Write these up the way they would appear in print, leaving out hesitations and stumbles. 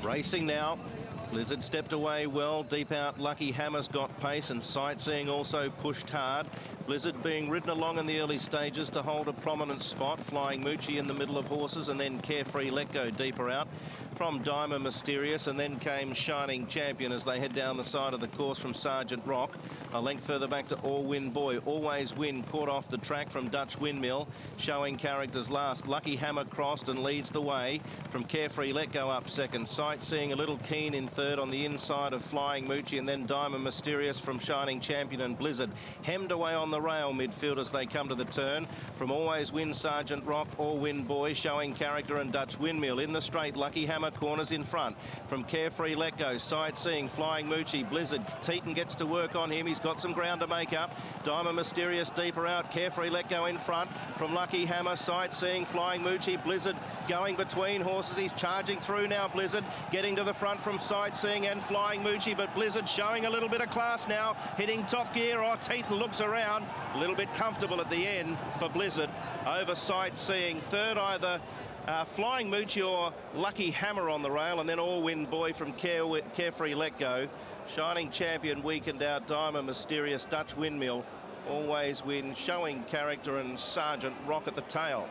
Racing now. Blizzard stepped away well. Deep out, Lucky Hammer's got pace, and Sightseeing also pushed hard. Blizzard being ridden along in the early stages to hold a prominent spot. Flying Moochie in the middle of horses, and then Carefree Let Go deeper out from Diamond Mysterious, and then came Shining Champion as they head down the side of the course from Sergeant Rock. A length further back to All Win Boy. Always Win caught off the track from Dutch Windmill, showing characters last. Lucky Hammer crossed and leads the way from Carefree Let Go up second. Sightseeing a little keen in third on the inside of Flying Moochie, and then Diamond Mysterious from Shining Champion and Blizzard. Hemmed away on the rail midfield as they come to the turn. From Always Win, Sergeant Rock, All Win Boy, showing character, and Dutch Windmill. In the straight, Lucky Hammer corners in front. From Carefree Let Go, Sightseeing, Flying Moochie, Blizzard. Teetan gets to work on him. He's got some ground to make up. Diamond Mysterious deeper out. Carefree Let Go in front. From Lucky Hammer, Sightseeing, Flying Moochie, Blizzard going between horses. He's charging through now, Blizzard. Getting to the front from Sightseeing and Flying Moochie, but Blizzard showing a little bit of class now. Hitting top gear. Oh, Teetan looks around. A little bit comfortable at the end for Blizzard over Sightseeing. Third either Flying Moochie or Lucky Hammer on the rail, and then All Win Boy from Carefree Let Go. Shining Champion weakened out. Diamond Mysterious, Dutch Windmill, Always Win, Showing Character, and Sergeant Rock at the tail.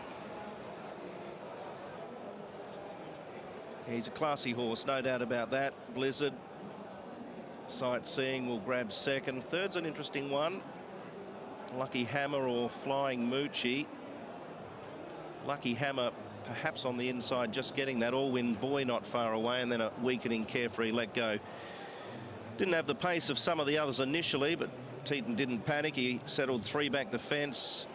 He's a classy horse, no doubt about that. Blizzard, Sightseeing will grab second. Third's an interesting one. Lucky Hammer or Flying Moochie. Lucky Hammer perhaps on the inside, just getting that. All Win Boy not far away, and then a weakening Carefree Let Go. Didn't have the pace of some of the others initially, but Teetan didn't panic. He settled three back the fence.